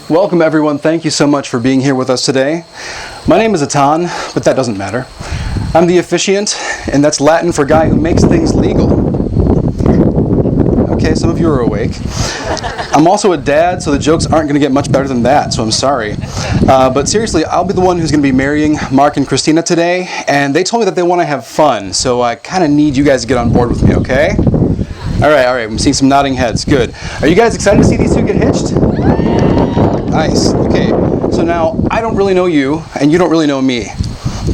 Welcome everyone, thank you so much for being here with us today. My name is Atan, but that doesn't matter. I'm the officiant, and that's Latin for guy who makes things legal. Okay, some of you are awake. I'm also a dad, so the jokes aren't going to get much better than that, so I'm sorry. But seriously, I'll be the one who's going to be marrying Mark and Christina today, and they told me that they want to have fun, so I kind of need you guys to get on board with me, okay? All right, I'm seeing some nodding heads, good. Are you guys excited to see these two get hitched? Nice, okay. So now, I don't really know you, and you don't really know me,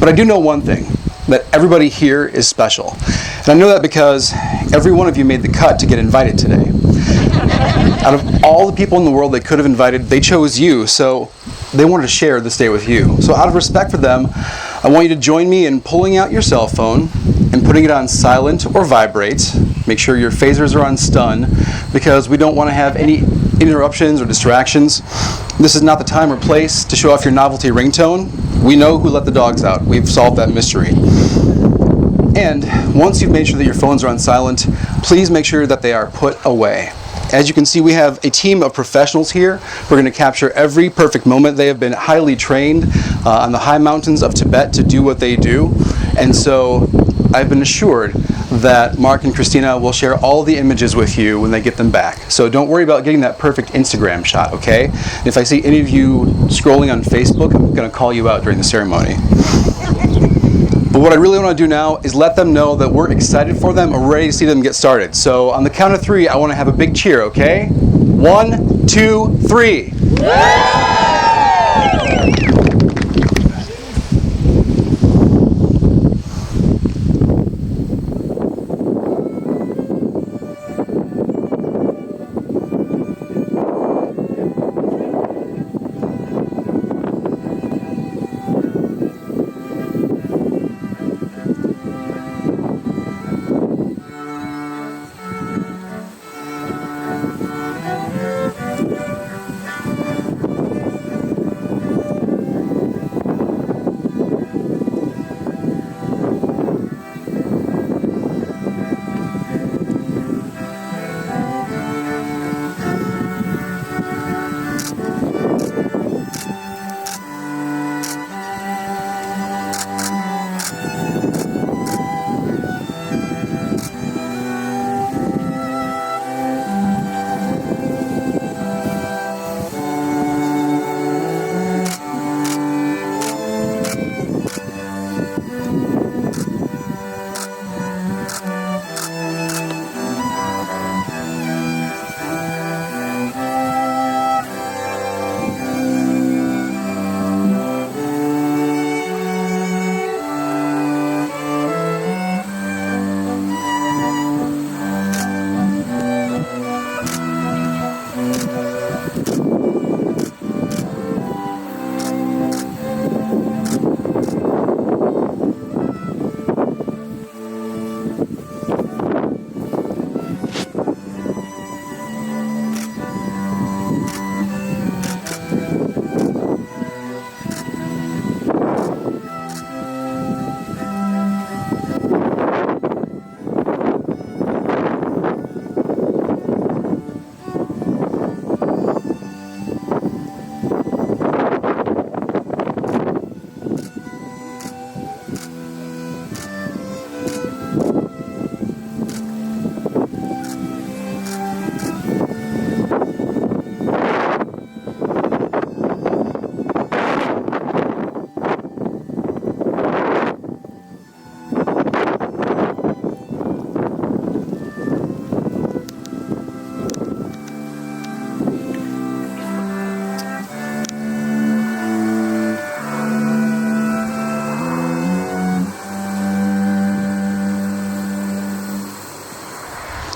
but I do know one thing, that everybody here is special. And I know that because every one of you made the cut to get invited today. Out of all the people in the world they could have invited, they chose you, so they wanted to share this day with you. So out of respect for them, I want you to join me in pulling out your cell phone and putting it on silent or vibrate. Make sure your phasers are on stun, because we don't want to have any interruptions or distractions. This is not the time or place to show off your novelty ringtone. We know who let the dogs out. We've solved that mystery. And once you've made sure that your phones are on silent, please make sure that they are put away. As you can see, we have a team of professionals here. We're going to capture every perfect moment. They have been highly trained on the high mountains of Tibet to do what they do. And so I've been assured that Mark and Christina will share all the images with you when they get them back. So don't worry about getting that perfect Instagram shot, okay? If I see any of you scrolling on Facebook, I'm going to call you out during the ceremony. But what I really want to do now is let them know that we're excited for them and ready to see them get started. So on the count of 3, I want to have a big cheer, okay? 1, 2, 3.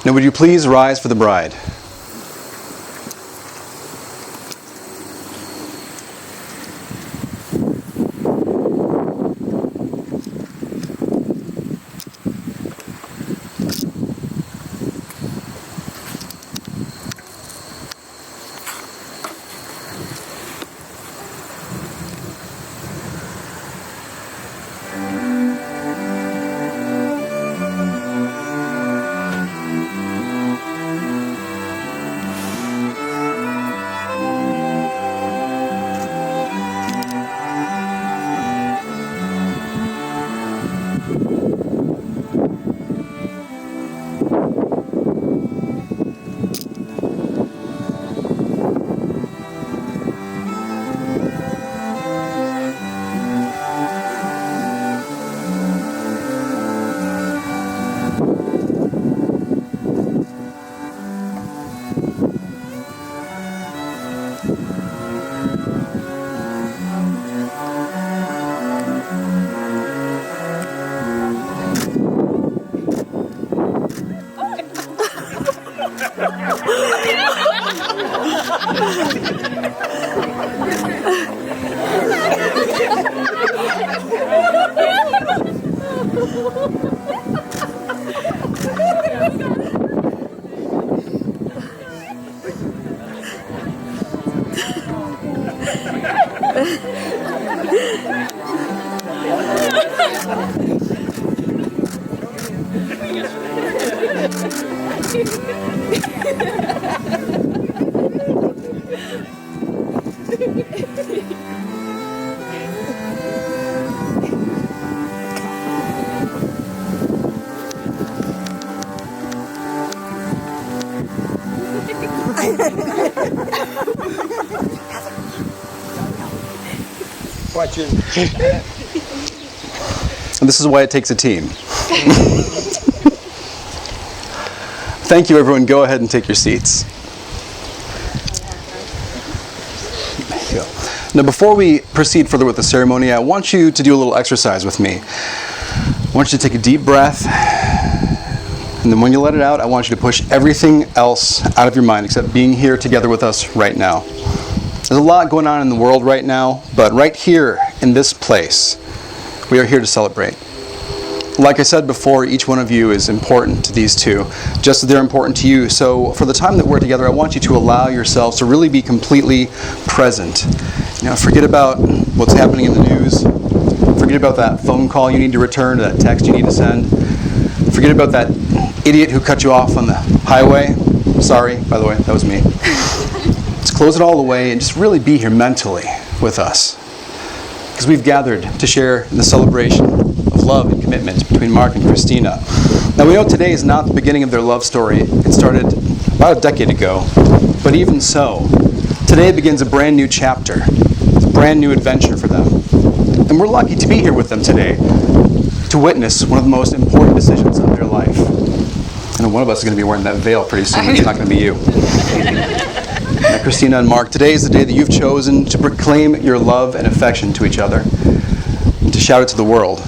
Now would you please rise for the bride? Watching. And this is why it takes a team. Thank you, everyone. Go ahead and take your seats. Now, before we proceed further with the ceremony, I want you to do a little exercise with me. I want you to take a deep breath, and then when you let it out, I want you to push everything else out of your mind except being here together with us right now. There's a lot going on in the world right now, but right here in this place, we are here to celebrate. Like I said before, each one of you is important to these two, just as they're important to you. So for the time that we're together, I want you to allow yourselves to really be completely present. Forget about what's happening in the news. Forget about that phone call you need to return, that text you need to send. Forget about that idiot who cut you off on the highway. Sorry, by the way, that was me. Just close it all away and just really be here mentally with us. Because we've gathered to share in the celebration of love and commitment between Mark and Christina. Now we know today is not the beginning of their love story. It started about a decade ago. But even so, today begins a brand new chapter. It's a brand new adventure for them. And we're lucky to be here with them today to witness one of the most important decisions of their life. I know one of us is going to be wearing that veil pretty soon. It's not going to be you. Now, Christina and Mark, today is the day that you've chosen to proclaim your love and affection to each other and to shout it to the world.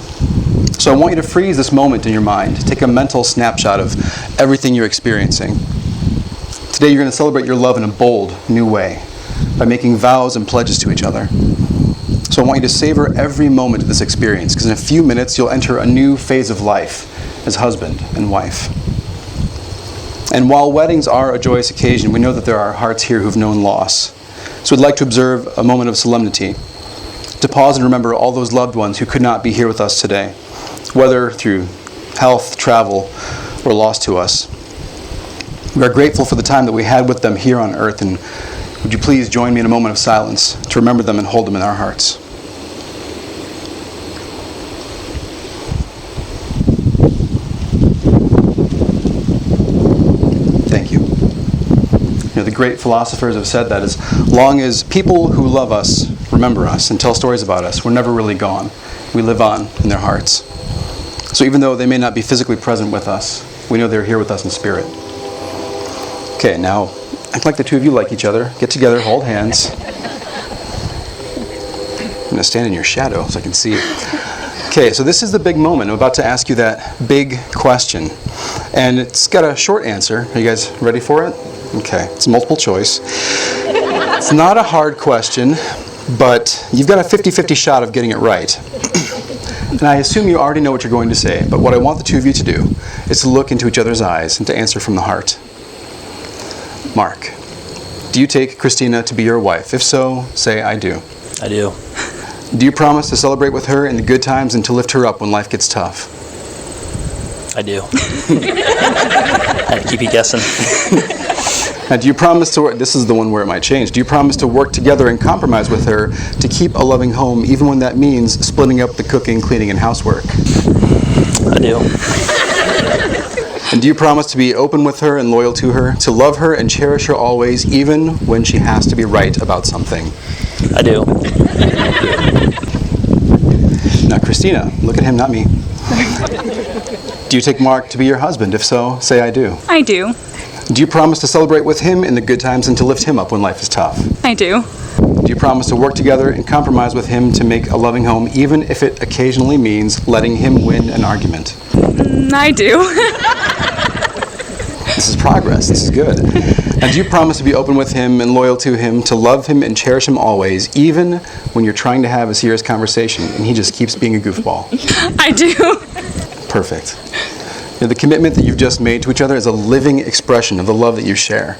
So I want you to freeze this moment in your mind. Take a mental snapshot of everything you're experiencing. Today you're going to celebrate your love in a bold, new way by making vows and pledges to each other. So I want you to savor every moment of this experience, because in a few minutes you'll enter a new phase of life as husband and wife. And while weddings are a joyous occasion, we know that there are hearts here who've known loss. So we'd like to observe a moment of solemnity, to pause and remember all those loved ones who could not be here with us today, whether through health, travel, or loss to us. We are grateful for the time that we had with them here on earth, and would you please join me in a moment of silence to remember them and hold them in our hearts. Thank you. The great philosophers have said that as long as people who love us remember us and tell stories about us, we're never really gone. We live on in their hearts. So even though they may not be physically present with us, we know they're here with us in spirit. Okay, now act like the two of you like each other. Get together, hold hands. I'm going to stand in your shadow so I can see you. Okay, so this is the big moment. I'm about to ask you that big question. And it's got a short answer. Are you guys ready for it? Okay, it's multiple choice. It's not a hard question, but you've got a 50-50 shot of getting it right. And I assume you already know what you're going to say, but what I want the two of you to do is to look into each other's eyes and to answer from the heart. Mark, do you take Christina to be your wife? If so, say, I do. I do. Do you promise to celebrate with her in the good times and to lift her up when life gets tough? I do. I had to keep you guessing. Now, do you promise to work, this is the one where it might change, do you promise to work together and compromise with her to keep a loving home, even when that means splitting up the cooking, cleaning, and housework? I do. And do you promise to be open with her and loyal to her, to love her and cherish her always, even when she has to be right about something? I do. Now, Christina, look at him, not me. Do you take Mark to be your husband? If so, say I do. I do. Do you promise to celebrate with him in the good times and to lift him up when life is tough? I do. Do you promise to work together and compromise with him to make a loving home, even if it occasionally means letting him win an argument? I do. This is progress. This is good. And do you promise to be open with him and loyal to him, to love him and cherish him always, even when you're trying to have a serious conversation and he just keeps being a goofball? I do. Perfect. You know, the commitment that you've just made to each other is a living expression of the love that you share.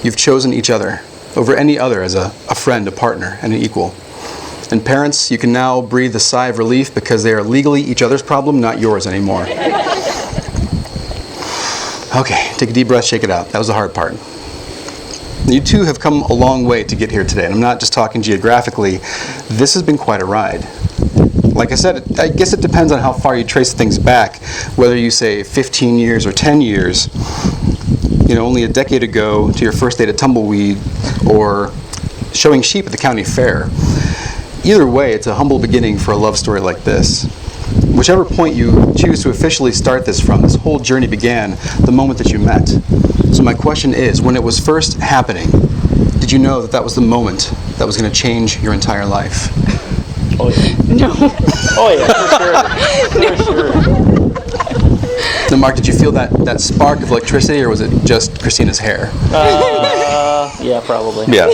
You've chosen each other over any other as a friend, a partner, and an equal. And parents, you can now breathe a sigh of relief because they are legally each other's problem, not yours anymore. Okay, take a deep breath, shake it out. That was the hard part. You two have come a long way to get here today, and I'm not just talking geographically. This has been quite a ride. Like I said, I guess it depends on how far you trace things back, whether you say 15 years or 10 years, you know, only a decade ago to your first date at Tumbleweed, or showing sheep at the county fair. Either way, it's a humble beginning for a love story like this. Whichever point you choose to officially start this from, this whole journey began the moment that you met. So my question is, when it was first happening, did you know that that was the moment that was going to change your entire life? Oh, yeah. No. Oh, yeah, for sure. For sure. Now, Mark, did you feel that spark of electricity, or was it just Christina's hair? Yeah, probably. Yeah.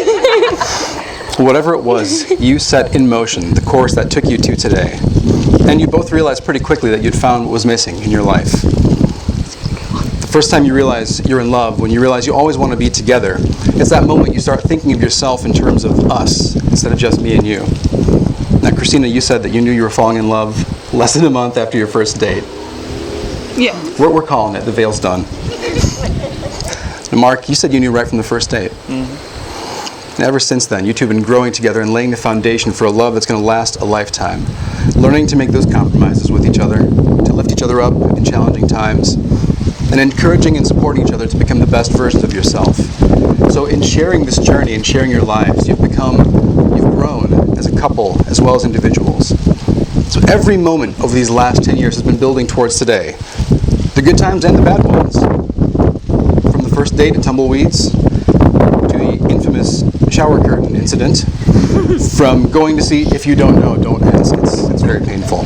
Whatever it was, you set in motion the course that took you to today. And you both realized pretty quickly that you'd found what was missing in your life. The first time you realize you're in love, when you realize you always want to be together, it's that moment you start thinking of yourself in terms of us instead of just me and you. Now, Christina, you said that you knew you were falling in love less than a month after your first date. Yeah. We're calling it. The veil's done. Now, Mark, you said you knew right from the first date. Mm-hmm. And ever since then, you two have been growing together and laying the foundation for a love that's going to last a lifetime. Learning to make those compromises with each other, to lift each other up in challenging times, and encouraging and supporting each other to become the best versions of yourself. So in sharing this journey and sharing your lives, you've grown as a couple as well as individuals. So every moment over these last 10 years has been building towards today. The good times and the bad ones. From the first date at Tumbleweeds, to the infamous shower curtain incident, from going to see If You Don't Know, Don't Ask. It's very painful.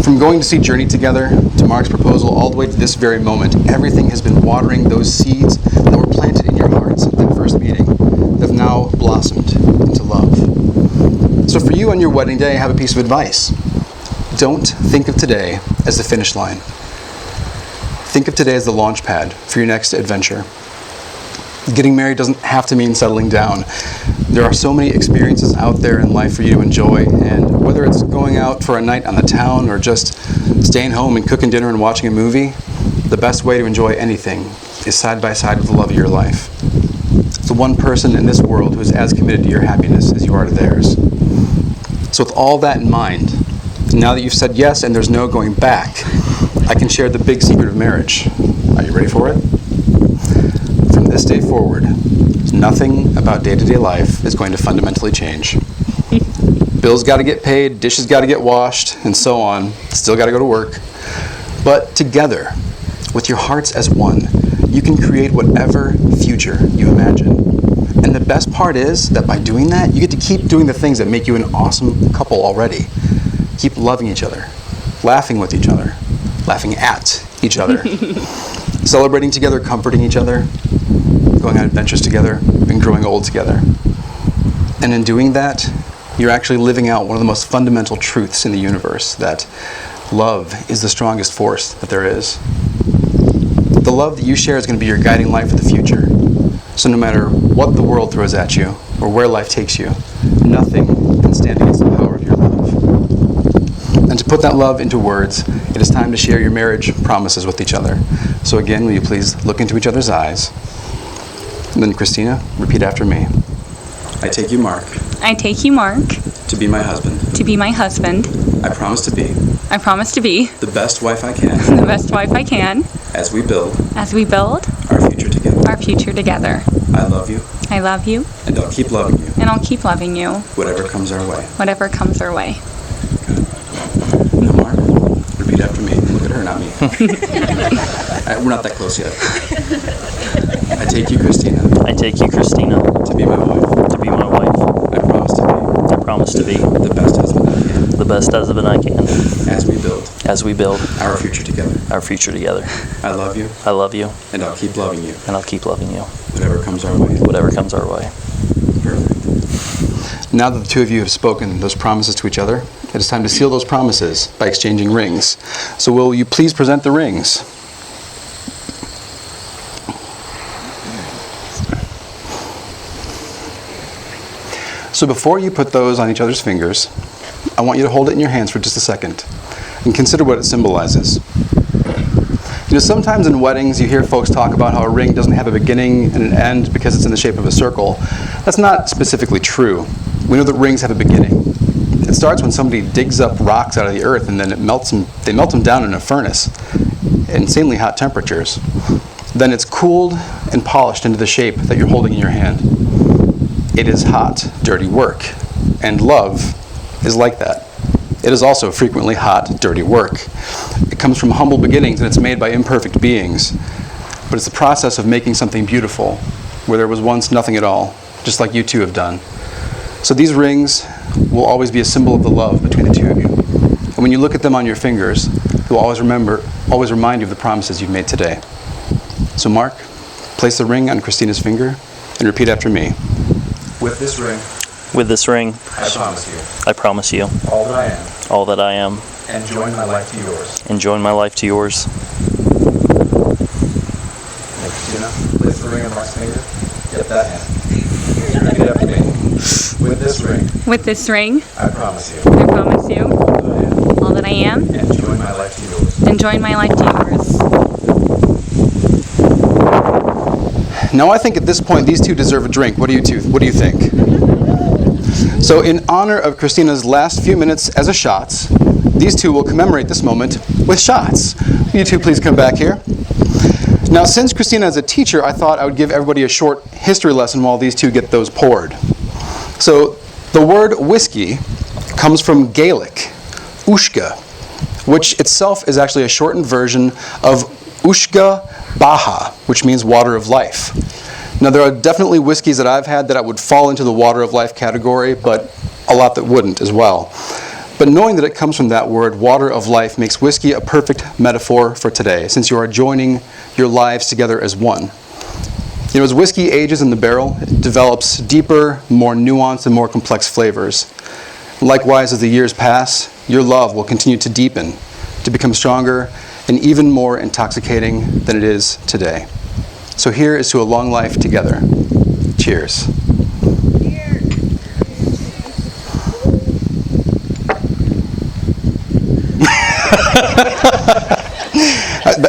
From going to see Journey together, to Mark's proposal, all the way to this very moment, everything has been watering those seeds that were planted in your hearts at that first meeting, that have now blossomed into love. So for you on your wedding day, I have a piece of advice. Don't think of today as the finish line. Think of today as the launch pad for your next adventure. Getting married doesn't have to mean settling down. There are so many experiences out there in life for you to enjoy, and whether it's going out for a night on the town or just staying home and cooking dinner and watching a movie, the best way to enjoy anything is side by side with the love of your life. It's the one person in this world who is as committed to your happiness as you are to theirs. So with all that in mind, now that you've said yes and there's no going back, I can share the big secret of marriage. Are you ready for it? From this day forward, nothing about day-to-day life is going to fundamentally change. Bills got to get paid, dishes got to get washed, and so on. Still got to go to work. But together, with your hearts as one, you can create whatever future you imagine. And the best part is that by doing that, you get to keep doing the things that make you an awesome couple already. Keep loving each other, laughing with each other, laughing at each other. celebrating together, comforting each other, going on adventures together, and growing old together. And in doing that, you're actually living out one of the most fundamental truths in the universe, that love is the strongest force that there is. The love that you share is going to be your guiding light for the future. So no matter what the world throws at you, or where life takes you, nothing can stand against the power of your love. And to put that love into words, it is time to share your marriage promises with each other. So again, will you please look into each other's eyes? And then Christina, repeat after me. I take you, Mark, I take you, Mark, to be my husband. to be my husband. I promise to be I promise to be the best wife I can the best wife I can as we build as we build our future together. our future together. I love you, I love you, and I'll keep loving you, and I'll keep loving you, whatever comes our way. whatever comes our way. Now, Mark, repeat after me. Look at her, not me. We're not that close yet. I take you, Christina, I take you, Christina, to be my wife. to be my wife. I promise to be I promise to be the best husband I can the best husband I can as we build our future together. I love you, I love you, and I'll keep loving you, and I'll keep loving you, whatever comes our way. whatever comes our way. Perfect. Now that the two of you have spoken those promises to each other, it is time to seal those promises by exchanging rings. So will you please present the rings? So before you put those on each other's fingers, I want you to hold it in your hands for just a second and consider what it symbolizes. You know, sometimes in weddings you hear folks talk about how a ring doesn't have a beginning and an end because it's in the shape of a circle. That's not specifically true. We know that rings have a beginning. It starts when somebody digs up rocks out of the earth and then they melt them down in a furnace at insanely hot temperatures. Then it's cooled and polished into the shape that you're holding in your hand. It is hot, dirty work, and love is like that. It is also frequently hot, dirty work. It comes from humble beginnings and it's made by imperfect beings, but it's the process of making something beautiful where there was once nothing at all, just like you two have done. So these rings will always be a symbol of the love between the two of you. And when you look at them on your fingers, they will always remind you of the promises you've made today. So Mark, place the ring on Christina's finger and repeat after me. With this ring, I promise you all that I am, all that I am, and join my life to yours. and join my life to yours. Now, Christina, place the ring on Mark's finger. Get that hand. Repeat after me. With this ring, I promise you I promise you all that I am, all that I am, and join my life to yours. and join my life to yours. Now I think at this point these two deserve a drink. What do you think? So in honor of Christina's last few minutes as a shots, these two will commemorate this moment with shots. You two please come back here. Now since Christina is a teacher, I thought I would give everybody a short history lesson while these two get those poured. So the word whiskey comes from Gaelic, ushka, which itself is actually a shortened version of ushga baha, which means water of life. Now there are definitely whiskeys that I've had that I would fall into the water of life category, but a lot that wouldn't as well. But knowing that it comes from that word, water of life, makes whiskey a perfect metaphor for today, since you are joining your lives together as one. You know, as whiskey ages in the barrel, it develops deeper, more nuanced, and more complex flavors. Likewise, as the years pass, your love will continue to deepen, to become stronger, and even more intoxicating than it is today. So here is to a long life together. Cheers.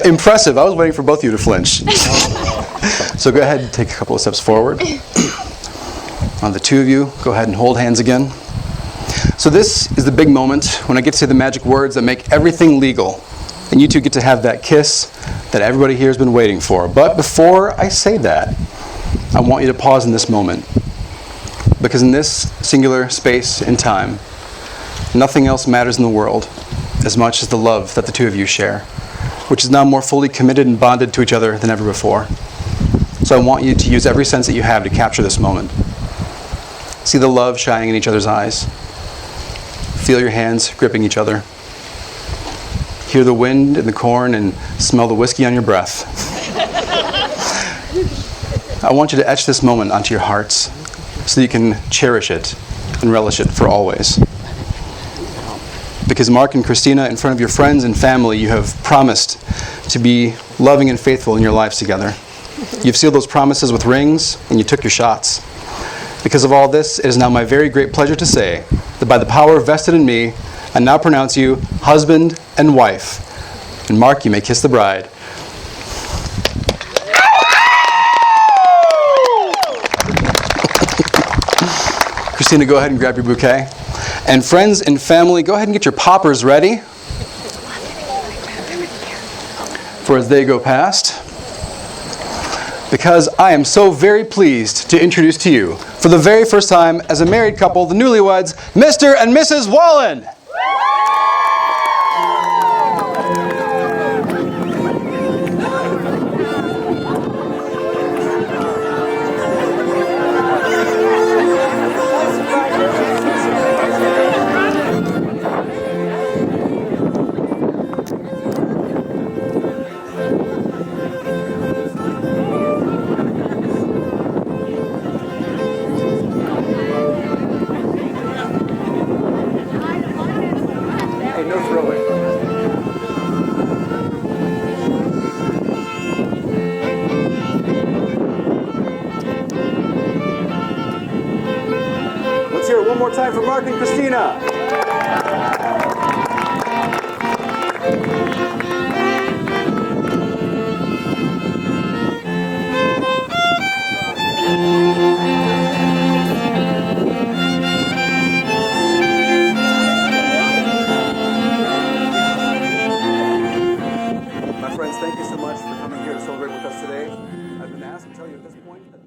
Impressive. I was waiting for both of you to flinch. So go ahead and take a couple of steps forward. On the two of you, go ahead and hold hands again. So this is the big moment when I get to say the magic words that make everything legal. And you two get to have that kiss that everybody here has been waiting for. But before I say that, I want you to pause in this moment. Because in this singular space and time, nothing else matters in the world as much as the love that the two of you share, which is now more fully committed and bonded to each other than ever before. So I want you to use every sense that you have to capture this moment. See the love shining in each other's eyes. Feel your hands gripping each other. Hear the wind in the corn and smell the whiskey on your breath. I want you to etch this moment onto your hearts so that you can cherish it and relish it for always. Because Mark and Christina, in front of your friends and family, you have promised to be loving and faithful in your lives together. You've sealed those promises with rings, and you took your shots. Because of all this, it is now my very great pleasure to say that by the power vested in me, I now pronounce you husband and wife. And Mark, you may kiss the bride. Christina, go ahead and grab your bouquet. And friends and family, go ahead and get your poppers ready for as they go past. Because I am so very pleased to introduce to you, for the very first time as a married couple, the newlyweds, Mr. and Mrs. Wallen. Let's hear it one more time for Mark and Christina. My friends, thank you so much for coming here to celebrate with us today. I've been asked to tell you at this point that